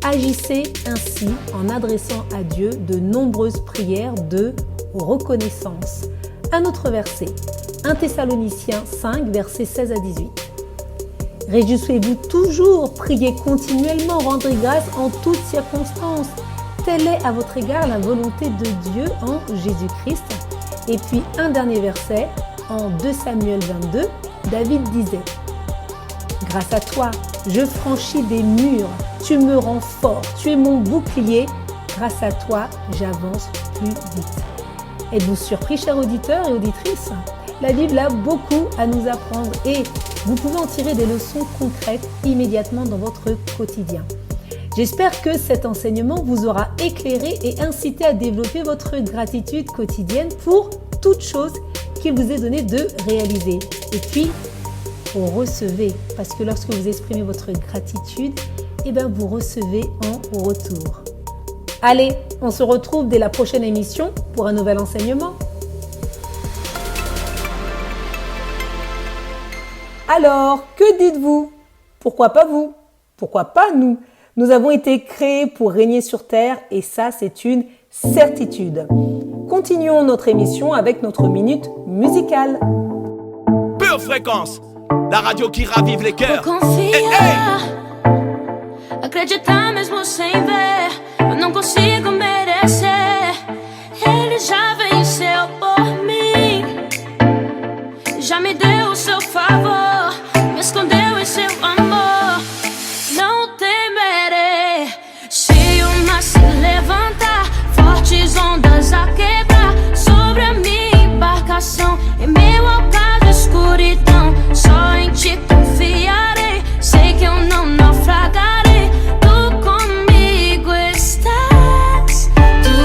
Agissez ainsi en adressant à Dieu de nombreuses prières de reconnaissance. Un autre verset, 1 Thessaloniciens 5, versets 16 à 18. Réjouissez-vous toujours, priez continuellement, rendez grâce en toutes circonstances. Telle est à votre égard la volonté de Dieu en Jésus-Christ. Et puis un dernier verset, en 2 Samuel 22, David disait « Grâce à toi, je franchis des murs, tu me rends fort, tu es mon bouclier, grâce à toi, j'avance plus vite. » Êtes-vous surpris, chers auditeurs et auditrices ? La Bible a beaucoup à nous apprendre et vous pouvez en tirer des leçons concrètes immédiatement dans votre quotidien. J'espère que cet enseignement vous aura éclairé et incité à développer votre gratitude quotidienne pour toute chose qu'il vous est donné de réaliser. Et puis, vous recevez, parce que lorsque vous exprimez votre gratitude, vous recevez en retour. Allez, on se retrouve dès la prochaine émission pour un nouvel enseignement. Alors, que dites-vous ? Pourquoi pas vous ? Pourquoi pas nous ? Nous avons été créés pour régner sur terre et ça, c'est une certitude. Continuons notre émission avec notre minute musicale. Pure Fréquence, la radio qui ravive les cœurs. Confia, acreditar mesmo sem ver, eu não consigo merecer. Ele já venceu por mim, já me deu o seu favor, me escondeu em seu amor. Não temerei se o mar se levantar, fortes ondas a quebrar sobre a minha embarcação, em meu ocaso escuridão. Só em ti confiarei, sei que eu não naufragarei. Tu comigo estás, tu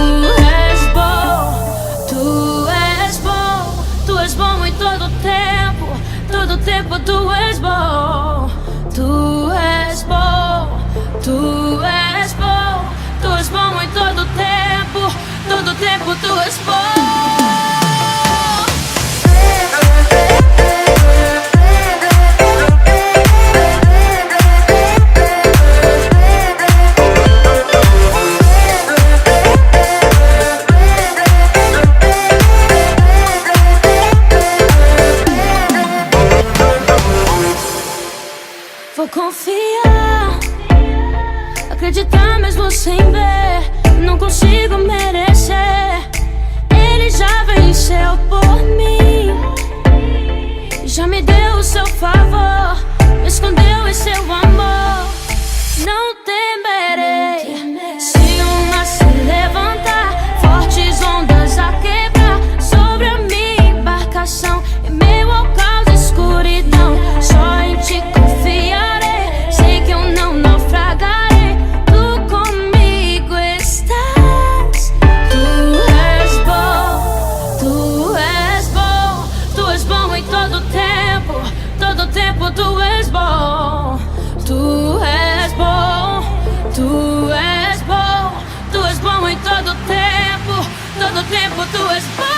és bom, tu és bom, tu és bom em todo tempo tu és bom, tu és bom, tu és bom, tu és bom em todo tempo tu és bom. confiar, acreditar mesmo sem ver. Não consigo merecer. Ele já venceu por mim, já me deu o seu favor, me escondeu em seu amor. Não temerei se o mar se levantar, fortes ondas a quebrar sobre a minha embarcação, em meio ao caos e escuridão. Só em ti confiarei, sei que eu não naufragarei. Tu comigo estás, tu és bom, tu és bom, tu és bom em todo tempo tu és bom. Tu és bom, tu és bom, tu és bom em todo tempo tu és bom.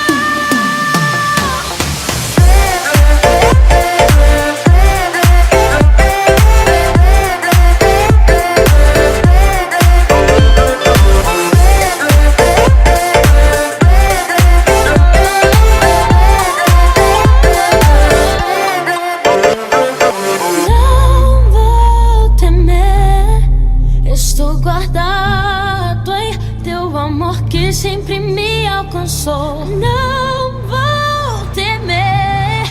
Sempre me alcançou. Não vou temer,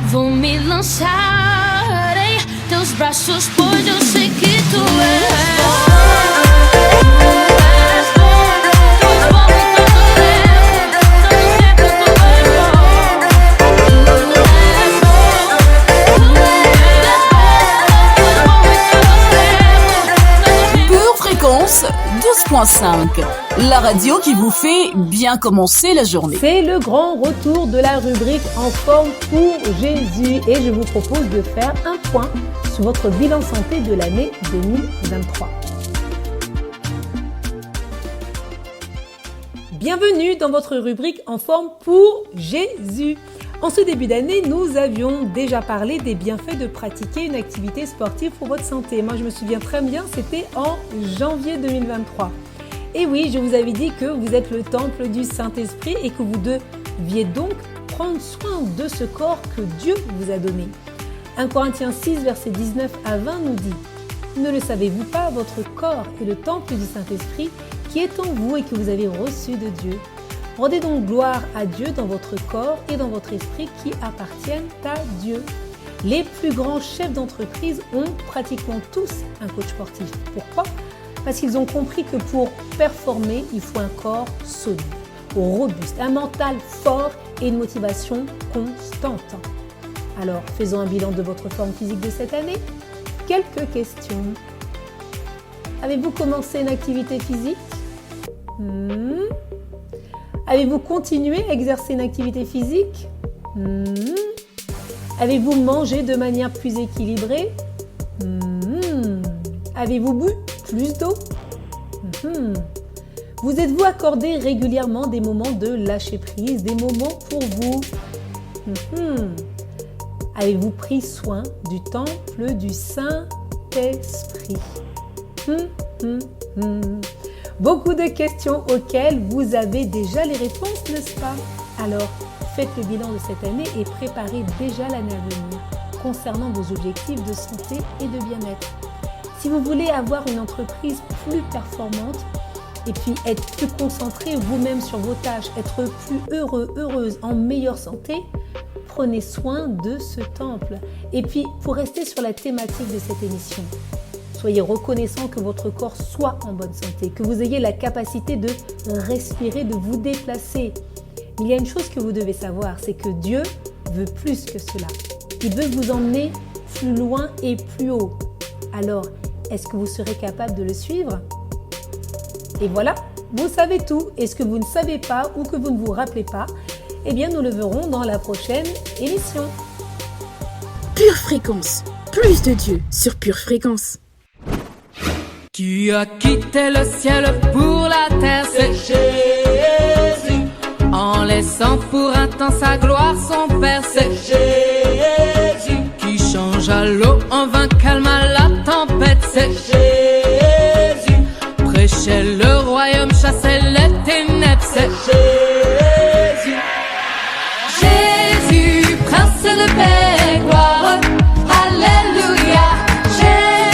vou me lançar em teus braços, pois eu sei que tu és bom. Pure Fréquence 12.5, la radio qui vous fait bien commencer la journée. C'est le grand retour de la rubrique En forme pour Jésus et je vous propose de faire un point sur votre bilan santé de l'année 2023. Bienvenue dans votre rubrique En forme pour Jésus. En ce début d'année, nous avions déjà parlé des bienfaits de pratiquer une activité sportive pour votre santé. Moi, je me souviens très bien, c'était en janvier 2023. Et oui, je vous avais dit que vous êtes le temple du Saint-Esprit et que vous deviez donc prendre soin de ce corps que Dieu vous a donné. 1 Corinthiens 6, versets 19 à 20 nous dit « Ne le savez-vous pas, votre corps est le temple du Saint-Esprit qui est en vous et que vous avez reçu de Dieu. Rendez donc gloire à Dieu dans votre corps et dans votre esprit qui appartiennent à Dieu. » Les plus grands chefs d'entreprise ont pratiquement tous un coach sportif. Pourquoi ? Parce qu'ils ont compris que pour performer, il faut un corps solide, robuste, un mental fort et une motivation constante. Alors, faisons un bilan de votre forme physique de cette année. Quelques questions. Avez-vous commencé une activité physique ? Avez-vous continué à exercer une activité physique ? Avez-vous mangé de manière plus équilibrée ? Avez-vous bu plus d'eau ? Vous êtes-vous accordé régulièrement des moments de lâcher prise, des moments pour vous ? Avez-vous pris soin du temple du Saint-Esprit ? Beaucoup de questions auxquelles vous avez déjà les réponses, n'est-ce pas ? Alors, faites le bilan de cette année et préparez déjà l'année à venir concernant vos objectifs de santé et de bien-être. Si vous voulez avoir une entreprise plus performante et puis être plus concentré vous-même sur vos tâches, être plus heureux, heureuse, en meilleure santé, prenez soin de ce temple. Et puis, pour rester sur la thématique de cette émission, soyez reconnaissant que votre corps soit en bonne santé, que vous ayez la capacité de respirer, de vous déplacer. Mais il y a une chose que vous devez savoir, c'est que Dieu veut plus que cela. Il veut vous emmener plus loin et plus haut. Alors, est-ce que vous serez capable de le suivre ? Et voilà, vous savez tout. Et ce que vous ne savez pas ou que vous ne vous rappelez pas, eh bien, nous le verrons dans la prochaine émission. Pure Fréquence, plus de Dieu sur Pure Fréquence. Qui a quitté le ciel pour la terre, c'est Jésus. En laissant pour un temps sa gloire, son Père, c'est Jésus. Qui changea l'eau en vin, calma la tempête, c'est Jésus. Prêchait le royaume, chassait les ténèbres, c'est Jésus. Jésus, prince de paix, gloire, alléluia. Jésus,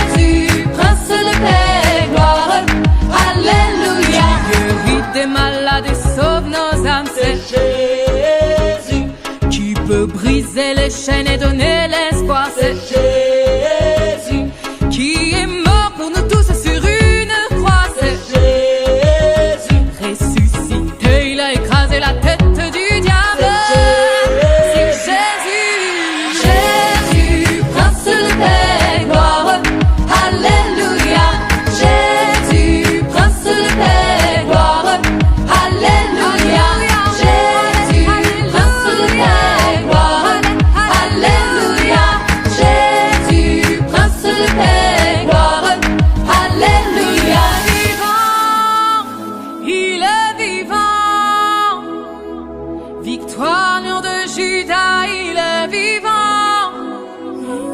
Jésus qui peut briser les chaînes et donner l'espoir. C'est Jésus qui est mort pour nous tous sur une croix. C'est Jésus ressuscité, il a écrasé la tête du diable. C'est Jésus, Jésus, prince de paix, gloire, alléluia. Jésus, prince de paix, gloire, alléluia. Jésus, prince de paix, gloire, alléluia. Jésus, prince de paix, gloire, alléluia. Il est vivant, victoire lion de Juda, il est vivant,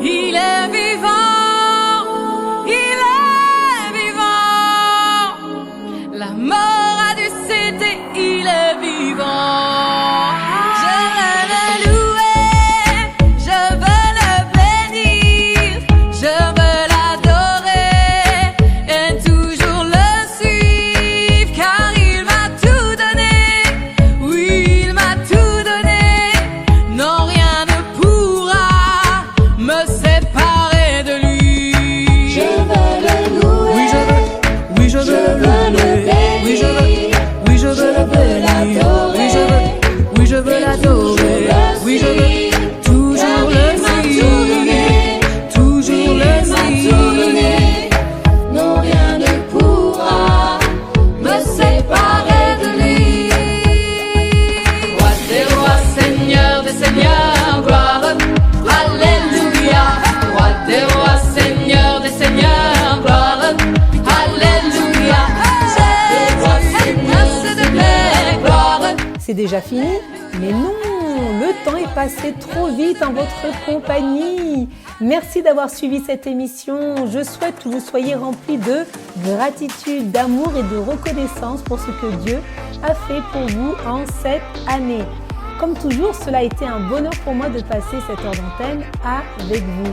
il est vivant, il est vivant. La mort a dû céder, il est vivant. Je veux le louer, je veux le bénir, je veux l'adorer et toujours le suivre, car il m'a tout donné, oui il m'a tout donné. Non, rien ne pourra me séparer de lui. Je veux le louer, oui je veux, oui je veux le louer, oui je veux, oui je veux le bénir, oui je veux, oui je veux l'adorer, oui je veux toujours le suivre, toujours le suivre. Non, rien ne pourra me séparer de lui. Roi des rois, Seigneur des seigneurs, gloire, alléluia. Roi des rois, Seigneur des seigneurs, gloire, alléluia. Prince de paix, gloire. C'est déjà fini? Mais non, le temps est passé trop vite en votre compagnie. Merci d'avoir suivi cette émission. Je souhaite que vous soyez remplis de gratitude, d'amour et de reconnaissance pour ce que Dieu a fait pour vous en cette année. Comme toujours, cela a été un bonheur pour moi de passer cette heure d'antenne avec vous.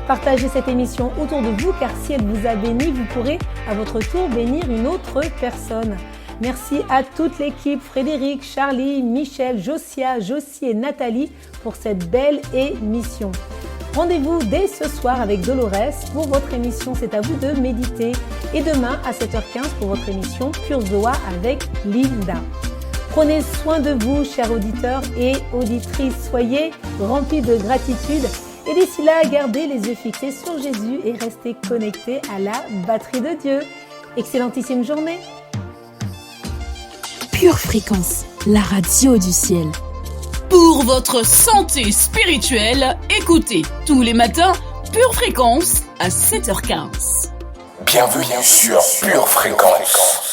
Partagez cette émission autour de vous, car si elle vous a béni, vous pourrez à votre tour bénir une autre personne. Merci à toute l'équipe, Frédéric, Charlie, Michel, Josia, Josie et Nathalie pour cette belle émission. Rendez-vous dès ce soir avec Dolores pour votre émission C'est à vous de méditer. Et demain à 7h15 pour votre émission Pure Zoa avec Linda. Prenez soin de vous, chers auditeurs et auditrices. Soyez remplis de gratitude. Et d'ici là, gardez les yeux fixés sur Jésus et restez connectés à la batterie de Dieu. Excellentissime journée. Pure Fréquence, la radio du ciel. Pour votre santé spirituelle, écoutez tous les matins Pure Fréquence à 7h15. Bienvenue sur Pure Fréquence.